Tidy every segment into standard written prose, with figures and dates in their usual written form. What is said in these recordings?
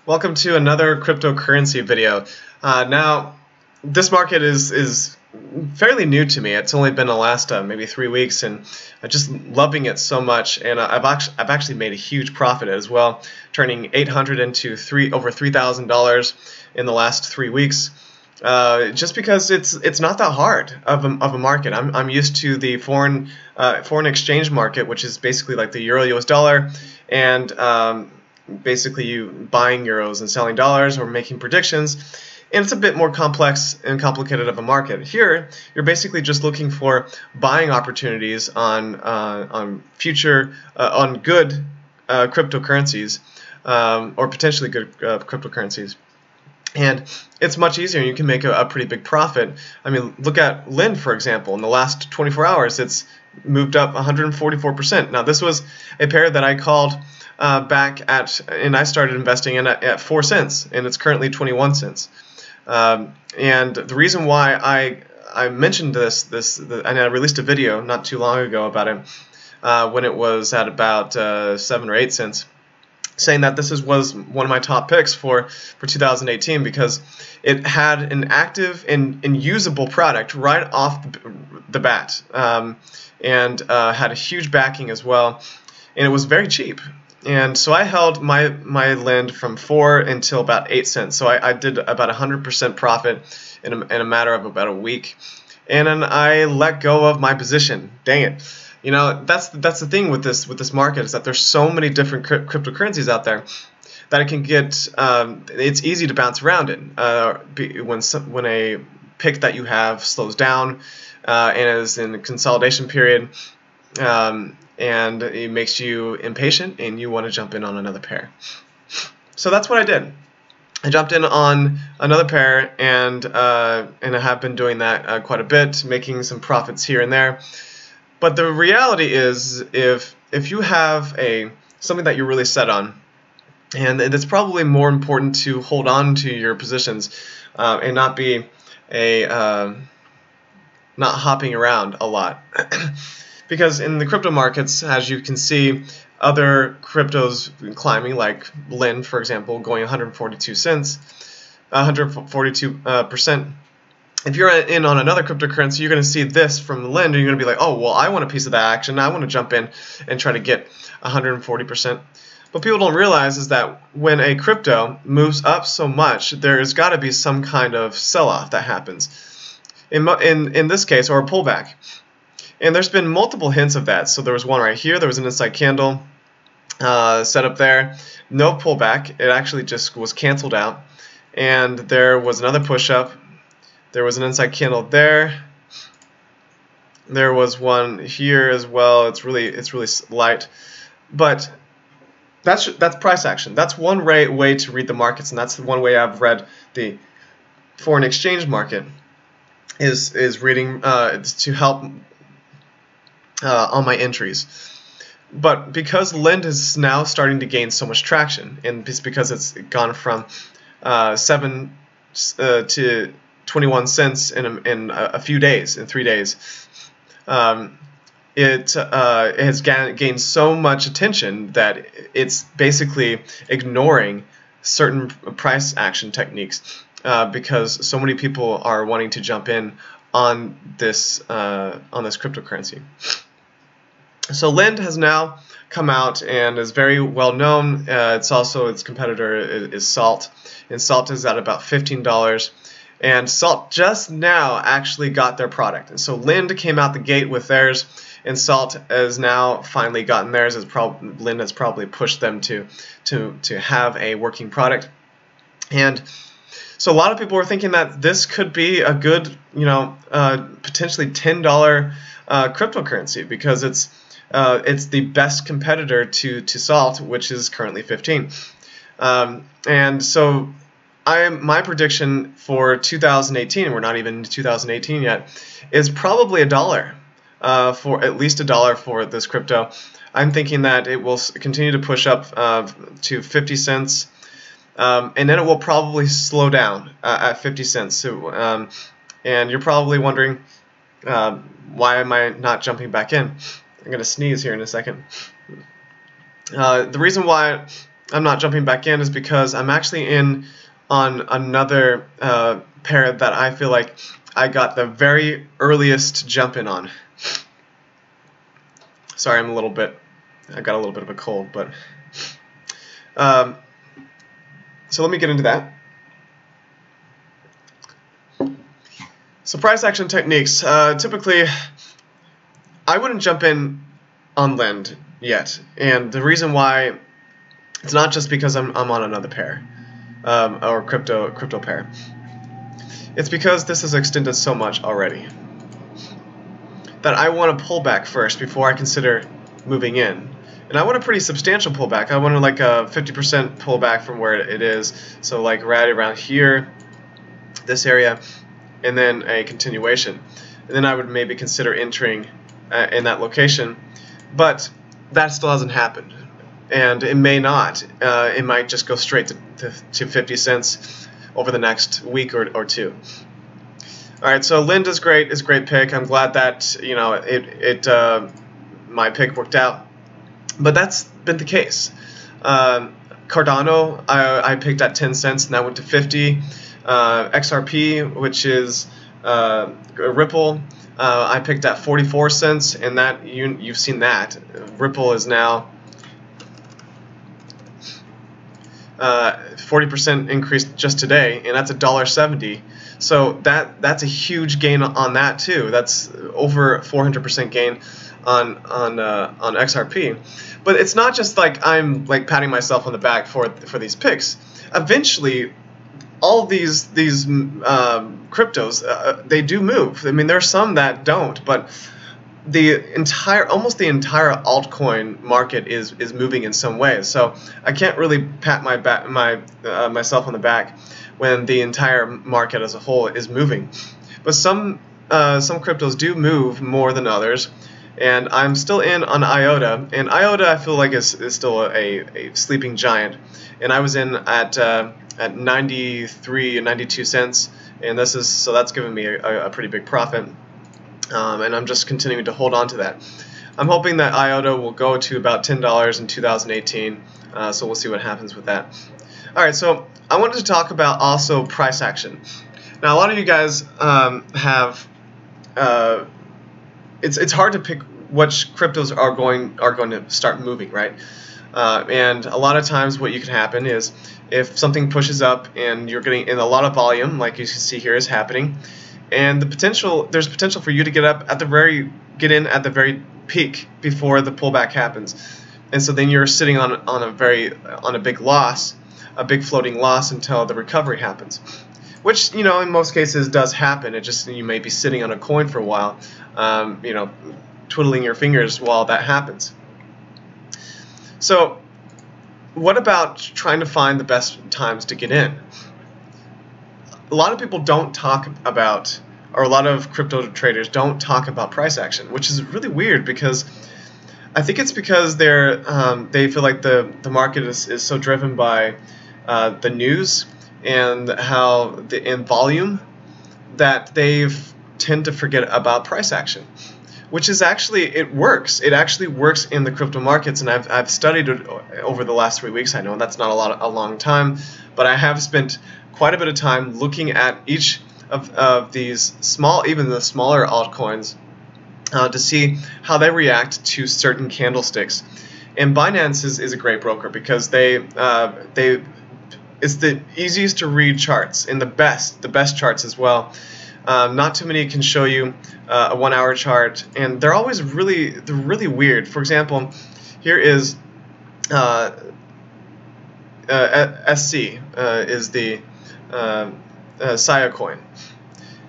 Welcome to another cryptocurrency video. Now, this market is fairly new to me. It's only been the last maybe 3 weeks, and I'm just loving it so much. And I've actually made a huge profit as well, turning $800 into over $3,000 in the last 3 weeks. Just because it's not that hard of a market. I'm used to the foreign exchange market, which is basically like the euro-US dollar, and basically you buying euros and selling dollars or making predictions, and it's a bit more complex and complicated of a market. Here, you're basically just looking for buying opportunities on future on good cryptocurrencies or potentially good cryptocurrencies. And it's much easier, and you can make a pretty big profit. I mean, look at LEND, for example. In the last 24 hours, it's moved up 144%. Now, this was a pair that I called back at, and I started investing in at 4 cents, and it's currently 21 cents. And the reason why I mentioned this, and I released a video not too long ago about it when it was at about 7 or 8 cents. Saying that this was one of my top picks for 2018 because it had an active and usable product right off the bat, and had a huge backing as well, and it was very cheap. And so I held my LEND from 4 until about 8 cents. So I did about 100% profit in a matter of about a week, and then I let go of my position. Dang it. You know, that's the thing with this market, is that there's so many different cryptocurrencies out there that it can get it's easy to bounce around in when a pick that you have slows down and is in a consolidation period, and it makes you impatient and you want to jump in on another pair. So that's what I did. I jumped in on another pair, and I have been doing that quite a bit, making some profits here and there. But the reality is, if you have something that you're really set on, and it's probably more important to hold on to your positions and not be not hopping around a lot. Because in the crypto markets, as you can see, other cryptos climbing, like LEND, for example, going 142 cents, 142%. If you're in on another cryptocurrency, you're going to see this from LEND, and you're going to be like, oh, well, I want a piece of that action. I want to jump in and try to get 140%. What people don't realize is that when a crypto moves up so much, there's got to be some kind of sell-off that happens. In this case, or a pullback. And there's been multiple hints of that. So there was one right here. There was an inside candle set up there. No pullback. It actually just was canceled out. And there was another push-up. There was an inside candle there. There was one here as well. It's really light, but that's price action. That's one way to read the markets, and that's the one way I've read the foreign exchange market is reading to help on my entries. But because LEND is now starting to gain so much traction, and it's because it's gone from 7 to 21 cents in a few days, in 3 days, it has gained so much attention that it's basically ignoring certain price action techniques because so many people are wanting to jump in on this cryptocurrency. So LEND has now come out and is very well known. It's also, its competitor is Salt, and Salt is at about $15. And Salt just now actually got their product. And so LEND came out the gate with theirs, and Salt has now finally gotten theirs. LEND has probably pushed them to have a working product. And so a lot of people were thinking that this could be a good, potentially $10 cryptocurrency, because it's the best competitor to Salt, which is currently 15. And so my prediction for 2018, and we're not even in 2018 yet, is probably $1 for at least $1 for this crypto. I'm thinking that it will continue to push up to 50 cents, and then it will probably slow down at 50 cents. So, and you're probably wondering, why am I not jumping back in? I'm going to sneeze here in a second. The reason why I'm not jumping back in is because I'm actually in on another pair that I feel like I got the very earliest jump in on. Sorry, I got a little bit of a cold, but so let me get into that. So price action techniques. Typically, I wouldn't jump in on Lend yet, and the reason why, it's not just because I'm on another pair or crypto pair. It's because this has extended so much already that I want to pull back first before I consider moving in. And I want a pretty substantial pullback. I want like a 50% pullback from where it is. So like right around here, this area, and then a continuation. And then I would maybe consider entering in that location. But that still hasn't happened. And it may not. It might just go straight to 50 cents over the next week or two. All right, so Lend is great. It's a great pick. I'm glad that my pick worked out. But that's been the case. Cardano, I picked at 10 cents, and that went to 50. XRP, which is Ripple, I picked at 44 cents, and that you've seen that. Ripple is now 40% increase just today, and that's $1.70. So that's a huge gain on that too. That's over 400% gain on XRP. But it's not just like I'm like patting myself on the back for these picks. Eventually, all of these cryptos, they do move. I mean, there are some that don't, but almost the entire altcoin market is moving in some ways. So I can't really pat myself on the back when the entire market as a whole is moving. But some cryptos do move more than others, and I'm still in on IOTA. And IOTA, I feel like is still a sleeping giant. And I was in at 93 and 92 cents, and that's giving me a pretty big profit. And I'm just continuing to hold on to that. I'm hoping that IOTA will go to about $10 in 2018, so we'll see what happens with that. Alright, so I wanted to talk about also price action. Now, a lot of you guys have it's hard to pick which cryptos are going to start moving, right? And a lot of times what you can happen is if something pushes up and you're getting in a lot of volume, like you can see here is happening, and there's potential for you to get in at the very peak before the pullback happens, and so then you're sitting on a big loss, a big floating loss until the recovery happens, which in most cases does happen. It just, you may be sitting on a coin for a while, twiddling your fingers while that happens. So what about trying to find the best times to get in? A lot of people don't talk about, or a lot of crypto traders don't talk about price action, which is really weird, because I think it's because they feel like the market is so driven by the news and and volume that they tend to forget about price action, which is actually, it works. It actually works in the crypto markets, and I've studied it over the last 3 weeks. I know that's not a long time, but I have spent quite a bit of time looking at each of these even the smaller altcoins, to see how they react to certain candlesticks. And Binance is a great broker, because it's the easiest to read charts, and the best charts as well. Not too many can show you a 1 hour chart, and they're always really weird. For example, here is SC is the Sagacoin,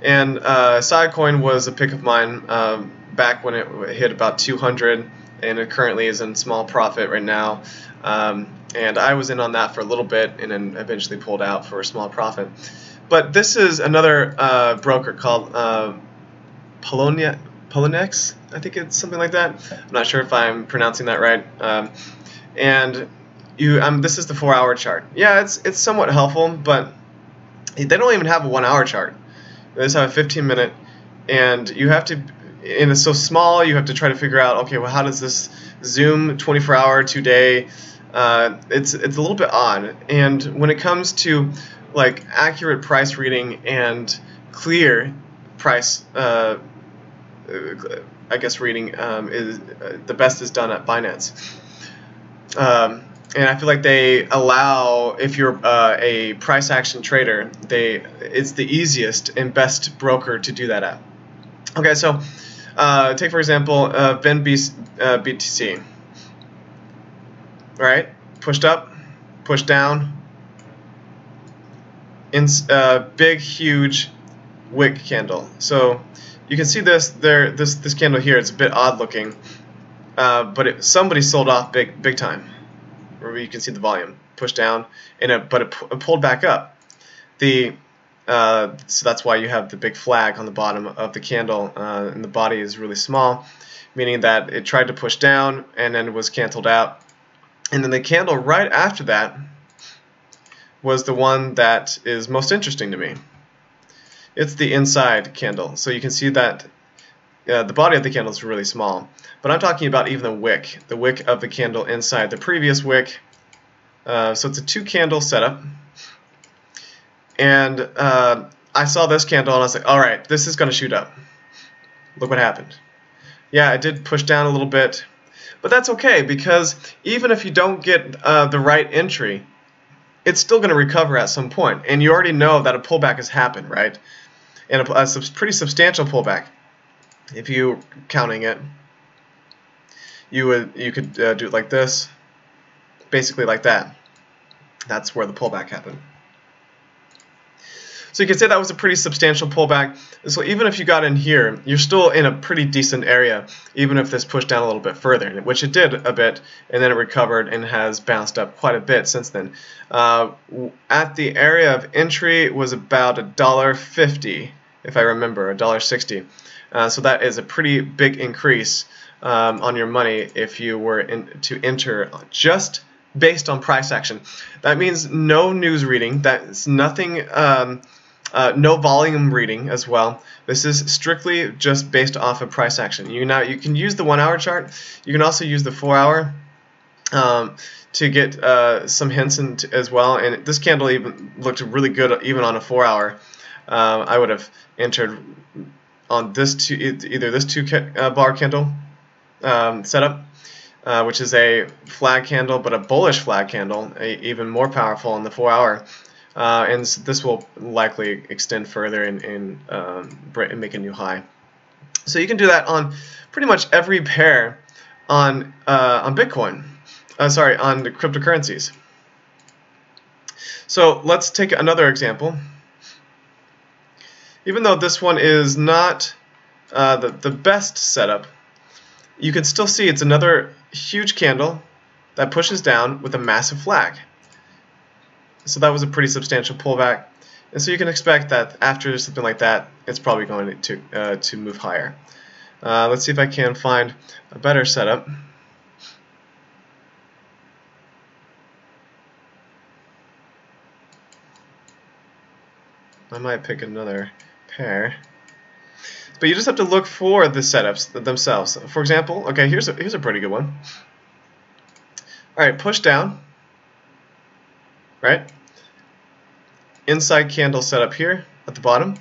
and Sagacoin was a pick of mine back when it hit about 200, and it currently is in small profit right now. And I was in on that for a little bit, and then eventually pulled out for a small profit. But this is another broker called Poloniex, I think it's something like that. I'm not sure if I'm pronouncing that right. And this is the 4 hour chart. Yeah, it's somewhat helpful, but they don't even have a 1 hour chart. They just have a 15-minute, and you have to, and it's so small, you have to try to figure out, okay, well, how does this zoom 24 hour, 2 day, it's a little bit odd. And when it comes to like accurate price reading and clear price, I guess reading is the best is done at Binance. And I feel like they allow, if you're a price action trader, it's the easiest and best broker to do that at. Okay, so take for example VEN BTC. Right, pushed up, pushed down, in big huge wick candle. So you can see this candle here. It's a bit odd looking, but somebody sold off big time. Where you can see the volume pushed down, but it pulled back up. So that's why you have the big flag on the bottom of the candle, and the body is really small, meaning that it tried to push down and then was canceled out. And then the candle right after that was the one that is most interesting to me. It's the inside candle. So you can see that the body of the candle is really small. But I'm talking about even the wick of the candle inside the previous wick. So it's a 2-candle setup. And I saw this candle and I was like, all right, this is going to shoot up. Look what happened. Yeah, it did push down a little bit. But that's okay, because even if you don't get the right entry, it's still going to recover at some point. And you already know that a pullback has happened, right? And a pretty substantial pullback. If you're counting it, you could do it like this, basically like that. That's where the pullback happened. So you can say that was a pretty substantial pullback. So even if you got in here, you're still in a pretty decent area, even if this pushed down a little bit further, which it did a bit, and then it recovered and has bounced up quite a bit since then. At the area of entry was about $1.50, if I remember, $1.60. So that is a pretty big increase on your money if you were to enter just based on price action. That means no news reading. That's nothing. No volume reading as well. This is strictly just based off of price action. You can use the 1-hour chart. You can also use the 4-hour to get some hints as well. And this candle even looked really good even on a 4-hour. I would have entered on this either this 2-bar candle setup, which is a flag candle, but a bullish flag candle, even more powerful on the 4-hour. And this will likely extend further and make a new high. So you can do that on pretty much every pair on Bitcoin. On the cryptocurrencies. So let's take another example. Even though this one is not the best setup, you can still see it's another huge candle that pushes down with a massive flag. So that was a pretty substantial pullback, and so you can expect that after something like that, it's probably going to move higher. Let's see if I can find a better setup. I might pick another pair, but you just have to look for the setups themselves. For example, okay, here's a pretty good one. All right, push down. Right? Inside candle setup here at the bottom.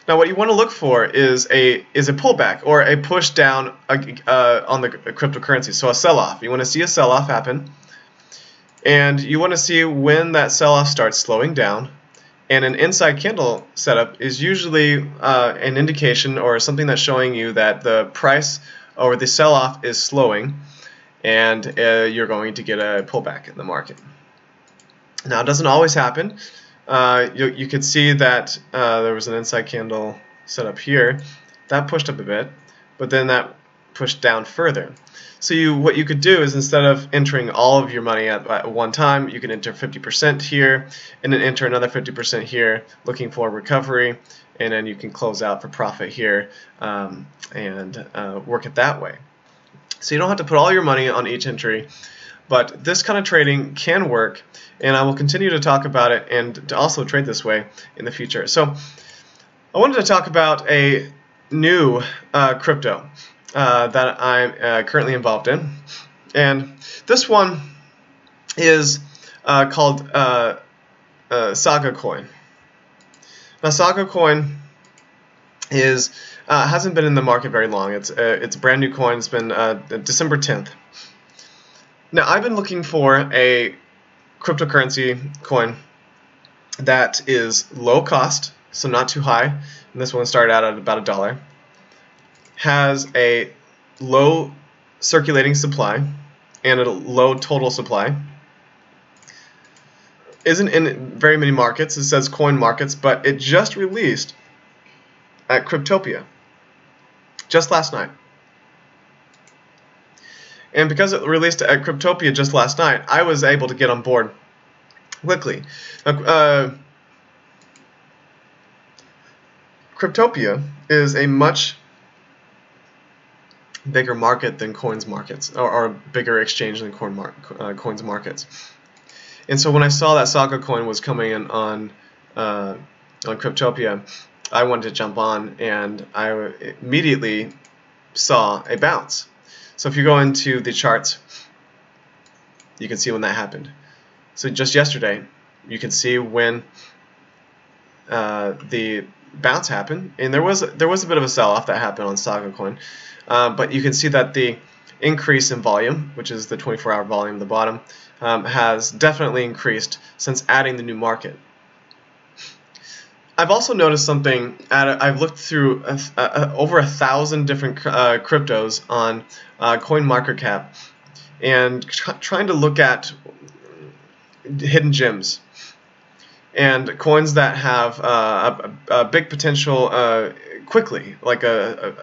Now what you want to look for is a pullback or a push down on the cryptocurrency. So a sell-off. You want to see a sell-off happen, and you want to see when that sell-off starts slowing down. And an inside candle setup is usually an indication or something that's showing you that the price or the sell-off is slowing, and you're going to get a pullback in the market. Now, it doesn't always happen. You could see that there was an inside candle set up here. That pushed up a bit, but then that pushed down further. So what you could do is, instead of entering all of your money at one time, you can enter 50% here, and then enter another 50% here, looking for recovery, and then you can close out for profit here and work it that way. So you don't have to put all your money on each entry. But this kind of trading can work, and I will continue to talk about it and to also trade this way in the future. So I wanted to talk about a new crypto that I'm currently involved in. And this one is called Sagacoin. Now, Sagacoin is hasn't been in the market very long. It's a brand new coin. It's been December 10th. Now, I've been looking for a cryptocurrency coin that is low cost, so not too high. And this one started out at about $1. Has a low circulating supply and a low total supply. Isn't in very many markets. It says coin markets, but it just released at Cryptopia just last night. And because it released at Cryptopia just last night, I was able to get on board quickly. Cryptopia is a much bigger market than coins markets, or a bigger exchange than coins markets. And so when I saw that Sagacoin was coming in on Cryptopia, I wanted to jump on, and I immediately saw a bounce. So if you go into the charts, you can see when that happened. So just yesterday, you can see when the bounce happened, and there was a bit of a sell-off that happened on Sagacoin, but you can see that the increase in volume, which is the 24-hour volume at the bottom, has definitely increased since adding the new market. I've also noticed something. I've looked through over 1,000 different cryptos on CoinMarketCap, and trying to look at hidden gems and coins that have a big potential quickly, like a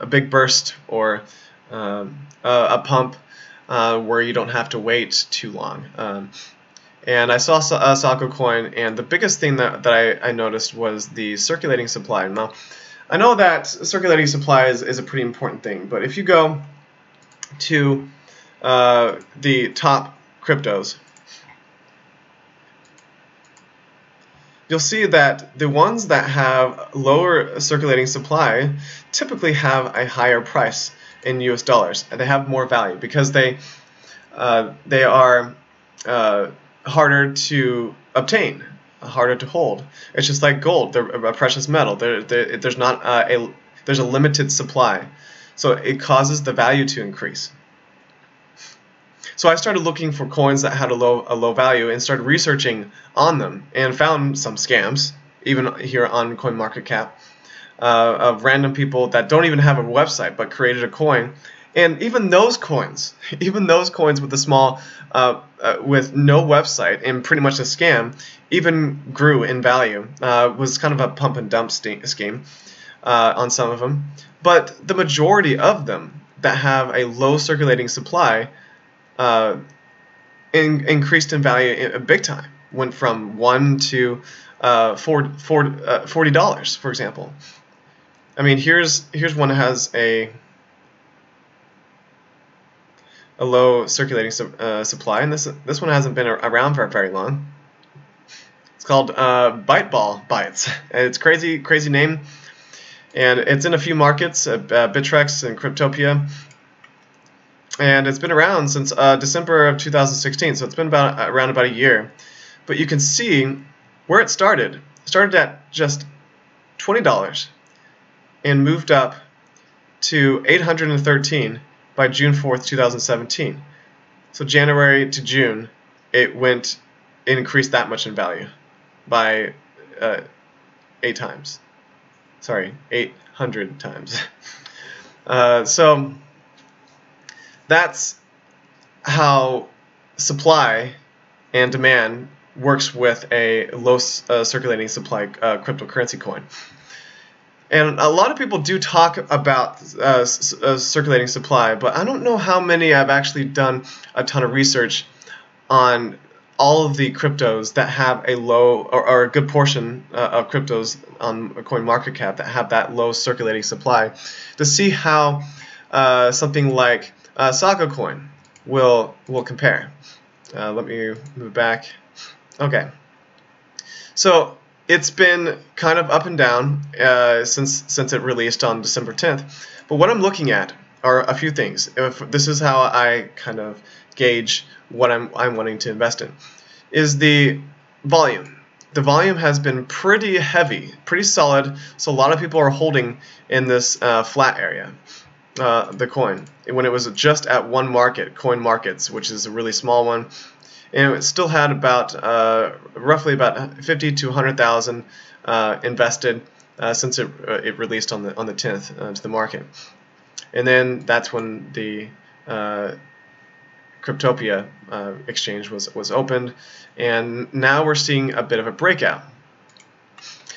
big burst or a pump where you don't have to wait too long. And I saw Sagacoin, and the biggest thing that I noticed was the circulating supply. Now, I know that circulating supply is a pretty important thing, but if you go to the top cryptos, you'll see that the ones that have lower circulating supply typically have a higher price in US dollars, and they have more value because they are harder to obtain, harder to hold. It's just like gold. They're a precious metal. There's a limited supply, so it causes the value to increase. So I started looking for coins that had a low value and started researching on them, and found some scams, even here on CoinMarketCap, of random people that don't even have a website but created a coin. And even those coins with a small, with no website and pretty much a scam, even grew in value. Was kind of a pump and dump scheme on some of them. But the majority of them that have a low circulating supply increased in value big time. Went from $1 to $40, for example. I mean, here's one that has a low circulating supply, and this one hasn't been around for very long. It's called Byteball Bytes. It's crazy name, and it's in a few markets, Bittrex and Cryptopia, and it's been around since December of 2016. So it's been around about a year. But you can see where it started. It started at just $20 and moved up to $813 by June 4th, 2017. So January to June, it increased that much in value by 8 times. Sorry, 800 times. So that's how supply and demand works with a low circulating supply cryptocurrency coin. And a lot of people do talk about circulating supply, but I don't know how many have actually done a ton of research on all of the cryptos that have a low, or a good portion of cryptos on CoinMarketCap that have that low circulating supply, to see how something like Sagacoin will compare. Let me move back. Okay. So it's been kind of up and down since it released on December 10th. But what I'm looking at are a few things. If this is how I kind of gauge what I'm wanting to invest in, is the volume. The volume has been pretty heavy, pretty solid, so a lot of people are holding in this flat area, the coin, when it was just at one market, coin markets, which is a really small one, and it still had about roughly about 50 to 100,000 invested since it released on the 10th to the market. And then that's when the Cryptopia exchange was opened, and now we're seeing a bit of a breakout.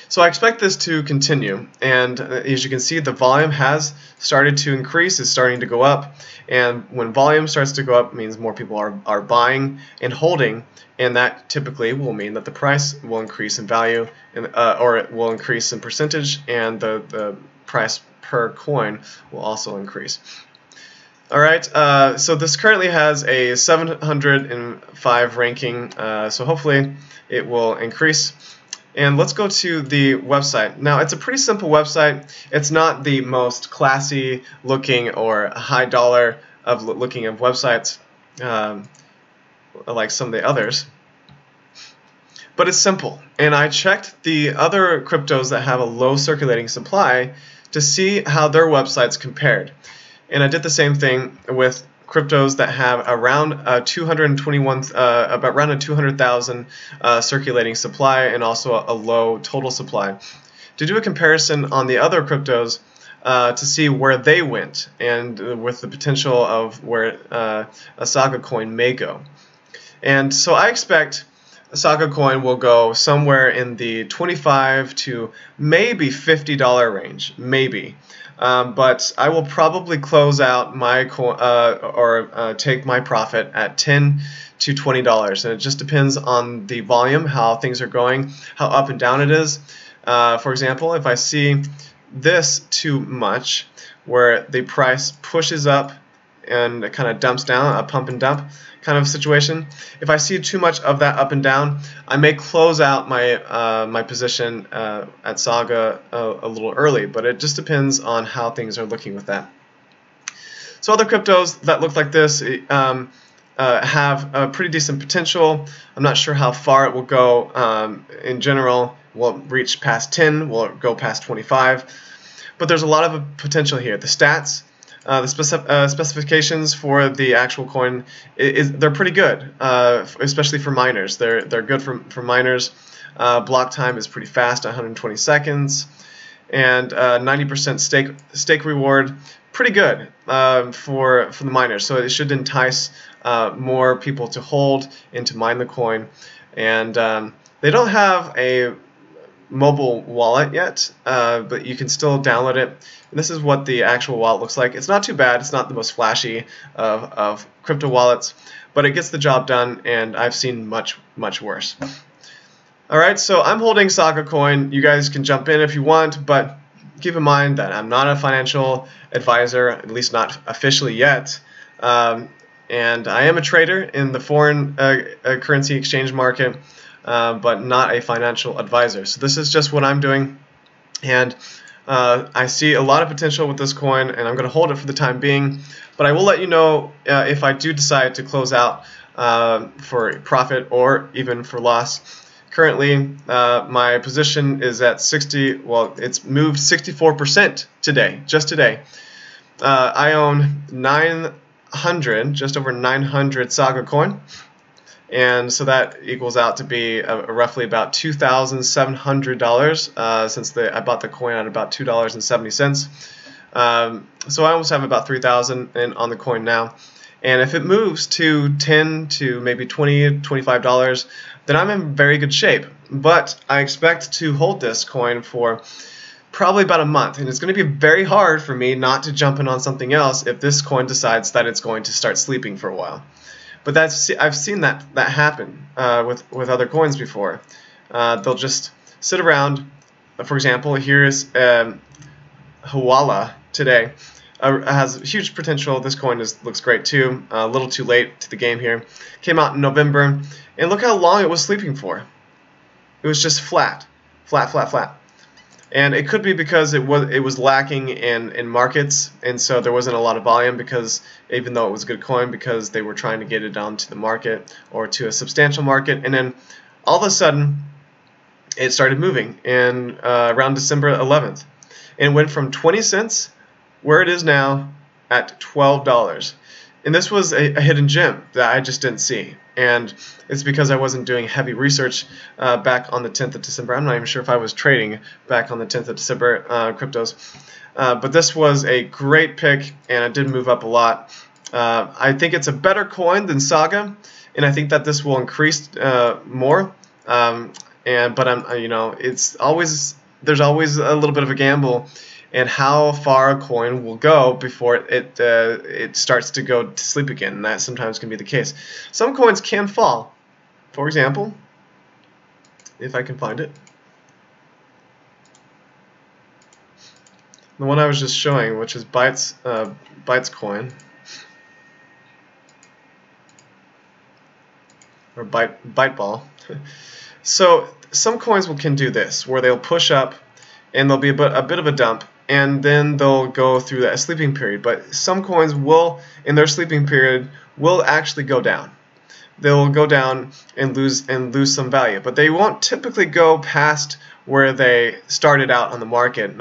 So I expect this to continue, and as you can see, the volume has started to increase, it's starting to go up, and when volume starts to go up, it means more people are buying and holding, and that typically will mean that the price will increase in value, and, or it will increase in percentage, and the price per coin will also increase. Alright, so this currently has a 705 ranking, so hopefully it will increase. And let's go to the website. Now, it's a pretty simple website. It's not the most classy looking or high dollar of looking of websites like some of the others. But it's simple. And I checked the other cryptos that have a low circulating supply to see how their websites compared. And I did the same thing with cryptos that have around around a 200,000 circulating supply and also a low total supply, to do a comparison on the other cryptos to see where they went and with the potential of where a Sagacoin may go. And so I expect a Sagacoin will go somewhere in the $25 to maybe $50 range, maybe. But I will probably close out my take my profit at $10 to $20, and it just depends on the volume, how things are going, how up and down it is. For example, if I see this too much, where the price pushes up and it kind of dumps down, a pump and dump kind of situation. If I see too much of that up and down, I may close out my my position at Saga a little early, but it just depends on how things are looking with that. So other cryptos that look like this have a pretty decent potential. I'm not sure how far it will go in general. Will it reach past 10? Will it go past 25? But there's a lot of potential here. The stats, the specifications for the actual coin, they're pretty good, especially for miners. They're good for miners. Block time is pretty fast, 120 seconds, and 90% stake reward, pretty good for the miners. So it should entice more people to hold and to mine the coin. And they don't have a mobile wallet yet, but you can still download it. And this is what the actual wallet looks like. It's not too bad. It's not the most flashy of crypto wallets, but it gets the job done, and I've seen much worse. Alright, so I'm holding Sagacoin. You guys can jump in if you want, but keep in mind that I'm not a financial advisor, at least not officially yet. And I am a trader in the foreign currency exchange market, but not a financial advisor. So this is just what I'm doing, and I see a lot of potential with this coin, and I'm going to hold it for the time being. But I will let you know if I do decide to close out for profit or even for loss. Currently, my position is at 60. Well, it's moved 64% today, just today. I own 900, just over 900 Sagacoin. And so that equals out to be roughly about $2,700 since I bought the coin at about $2.70. So I almost have about $3,000 on the coin now. And if it moves to $10 to maybe $20, $25, then I'm in very good shape. But I expect to hold this coin for probably about a month, and it's going to be very hard for me not to jump in on something else if this coin decides that it's going to start sleeping for a while. But I've seen that happen with other coins before. They'll just sit around. For example, here's Hawala today. Has huge potential. This coin looks great too. A little too late to the game here. Came out in November, and look how long it was sleeping for. It was just flat. And it could be because it was lacking in markets, and so there wasn't a lot of volume, because even though it was a good coin, because they were trying to get it onto the market or to a substantial market, and then all of a sudden it started moving in around December 11th, and it went from 20 cents, where it is now, at $12. And this was a hidden gem that I just didn't see. And it's because I wasn't doing heavy research back on the 10th of December. I'm not even sure if I was trading back on the 10th of December cryptos. But this was a great pick, and it did move up a lot. I think it's a better coin than Saga, and I think that this will increase more. But it's always, there's always a little bit of a gamble and how far a coin will go before it starts to go to sleep again, and that sometimes can be the case. Some coins can fall. For example, if I can find it, the one I was just showing, which is Bytes coin, or Byte Ball. So some coins can do this, where they'll push up, and there'll be a bit of a dump, and then they'll go through that sleeping period. But some coins will, in their sleeping period, will actually go down. They'll go down and lose some value, but they won't typically go past where they started out on the market,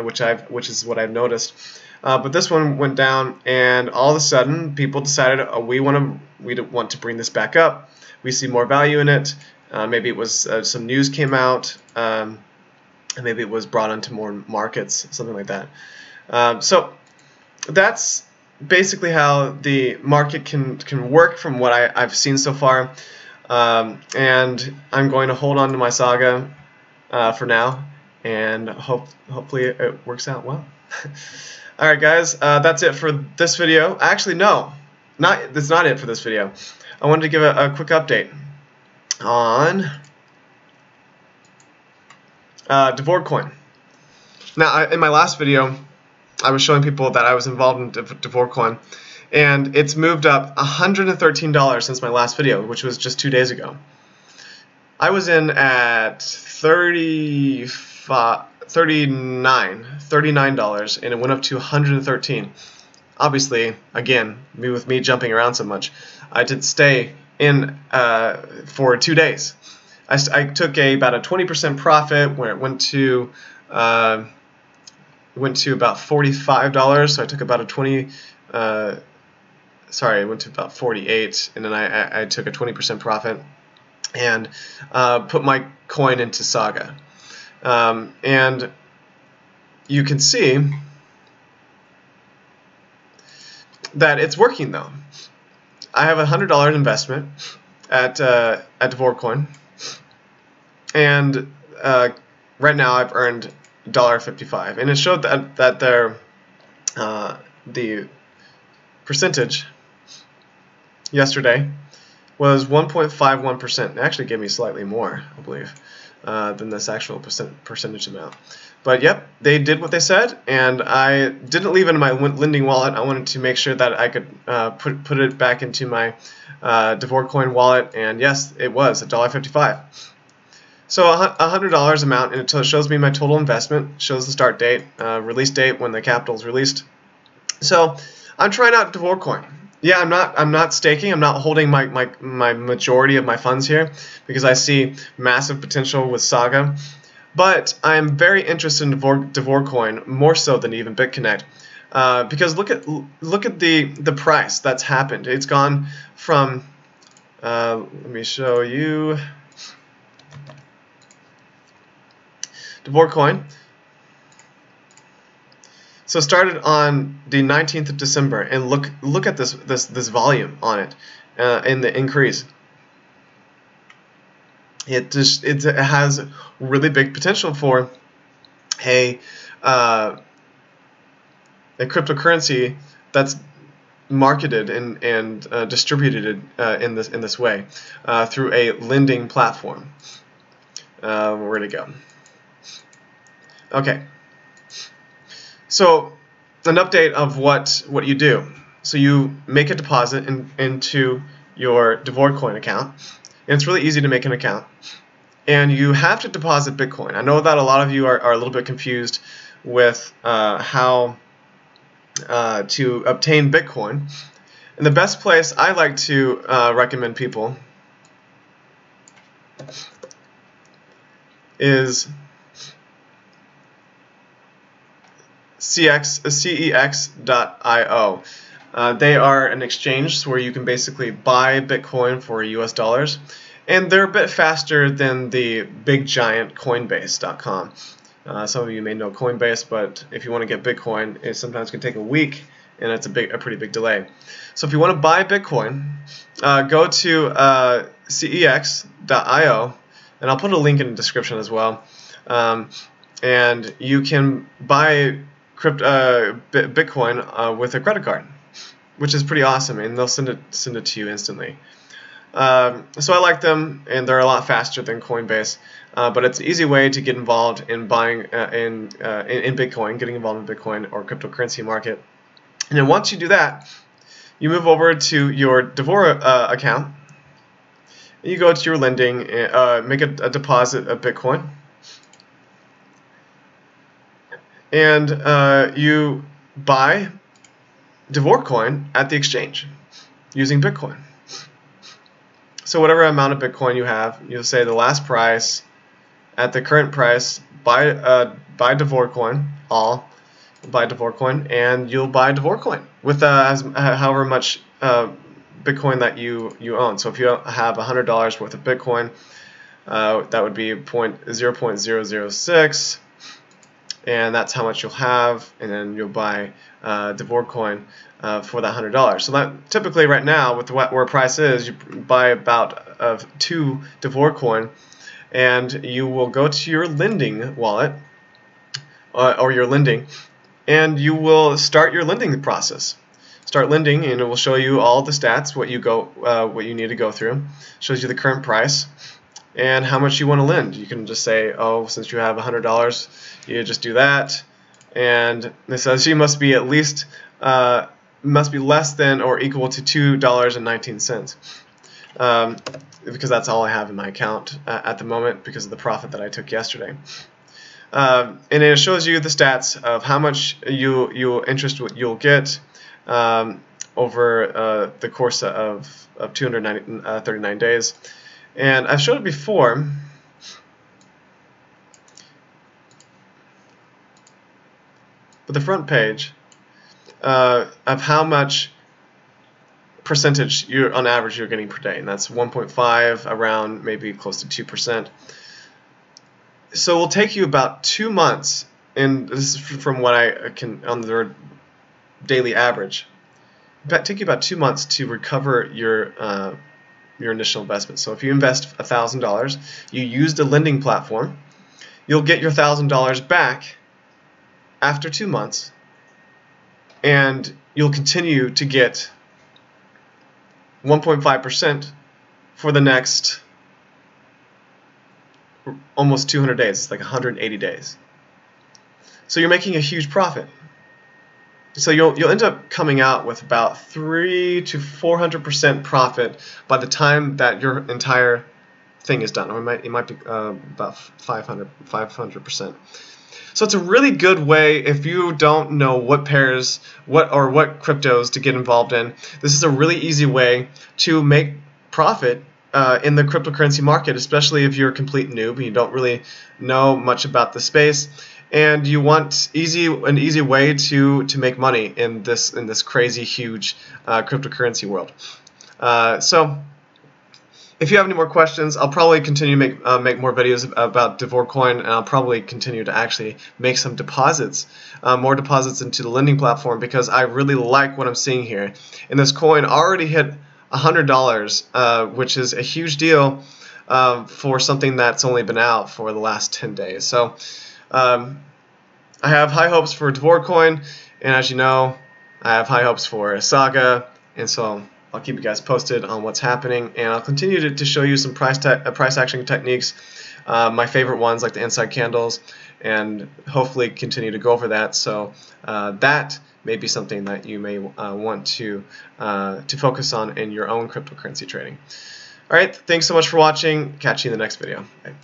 which is what I've noticed. But this one went down, and all of a sudden, people decided, we want to bring this back up. We see more value in it. Maybe it was some news came out. And maybe it was brought onto more markets, something like that. So that's basically how the market can work from what I've seen so far. And I'm going to hold on to my Saga for now, and hopefully it works out well. Alright guys, that's it for this video. Actually, no, that's not it for this video. I wanted to give a quick update on Davorcoin. Now, in my last video, I was showing people that I was involved in Davorcoin, and it's moved up $113 since my last video, which was just 2 days ago. I was in at $39, and it went up to $113. Obviously, again, with me jumping around so much, I did stay in for 2 days. I took about a 20% profit where it went to about $45. So I took about a 20. Sorry, it went to about 48, and then I took a 20% profit and put my coin into Saga. And you can see that it's working though. I have a $100 investment at Davorcoin. And right now I've earned $1.55, and it showed that the percentage yesterday was 1.51%. It actually gave me slightly more, I believe, than this actual percentage amount. But yep, they did what they said, and I didn't leave it in my lending wallet. I wanted to make sure that I could put it back into my Davorcoin wallet, and yes, it was $1.55. So $100 amount, and it shows me my total investment, shows the start date, release date when the capital is released. So I'm trying out Davorcoin. Yeah, I'm not staking. I'm not holding my majority of my funds here because I see massive potential with Saga. But I'm very interested in Davorcoin more so than even BitConnect. Because look at the price that's happened. It's gone from let me show you Davorcoin. So started on the 19th of December, and look at this volume on it in the increase. It has really big potential for a cryptocurrency that's marketed and distributed in this way through a lending platform. Where'd it go? Okay. So an update of what you do. So you make a deposit into your Davorcoin account, and it's really easy to make an account. and you have to deposit Bitcoin. I know that a lot of you are a little bit confused with how to obtain Bitcoin. And the best place I like to recommend people is cex.io. They are an exchange where you can basically buy Bitcoin for US dollars, and they're a bit faster than the big giant Coinbase.com. Some of you may know Coinbase, but if you want to get Bitcoin, it sometimes can take a week, and it's a pretty big delay. So if you want to buy Bitcoin, go to cex.io, and I'll put a link in the description as well. And you can buy Bitcoin with a credit card, which is pretty awesome, and they'll send it to you instantly. So I like them, and they're a lot faster than Coinbase. But it's an easy way to get involved in buying in Bitcoin, getting involved in Bitcoin or cryptocurrency market. And then once you do that, you move over to your Davor account. And you go to your lending, make a deposit of Bitcoin, and you buy Davorcoin at the exchange using Bitcoin. So whatever amount of Bitcoin you have, you'll say the last price at the current price, buy Davorcoin, buy Davorcoin, and you'll buy Davorcoin with however much Bitcoin that you own. So if you have $100 worth of Bitcoin, that would be 0.006, and that's how much you'll have, and then you'll buy Davorcoin for that $100. So that typically right now, with where price is, you buy about 2 Davorcoin, and you will go to your lending wallet or your lending, and you will start your lending process. Start lending, and it will show you all the stats, what you need to go through. Shows you the current price and how much you want to lend. You can just say, oh, since you have $100, you just do that, and it says you must be at least must be less than or equal to $2.19, because that's all I have in my account at the moment because of the profit that I took yesterday. And it shows you the stats of how much interest you'll get over the course of 239 days. And I've showed it before. But the front page of how much percentage on average you're getting per day, and that's 1.5, around maybe close to 2%. So it will take you about 2 months, and this is from what I can on the daily average. It'll take you about 2 months to recover your initial investment. So if you invest $1,000, you use the lending platform, you'll get your $1,000 back after 2 months, and you'll continue to get 1.5% for the next almost 200 days. It's like 180 days. So you're making a huge profit. So you'll end up coming out with about 300 to 400% profit by the time that your entire thing is done, or it might be about 500%. So it's a really good way if you don't know what pairs, what cryptos to get involved in. This is a really easy way to make profit in the cryptocurrency market, especially if you're a complete noob and you don't really know much about the space, and you want an easy way to make money in this crazy huge cryptocurrency world. So if you have any more questions, I'll probably continue to make more videos about Davorcoin, and I'll probably continue to actually make some deposits, more deposits into the lending platform, because I really like what I'm seeing here. And this coin already hit $100, which is a huge deal for something that's only been out for the last 10 days. So I have high hopes for Davorcoin, and as you know, I have high hopes for Saga, and so I'll keep you guys posted on what's happening, and I'll continue to show you some price action techniques, my favorite ones like the inside candles, and hopefully continue to go over that. So that may be something that you may want to focus on in your own cryptocurrency trading. All right, thanks so much for watching. Catch you in the next video. Bye.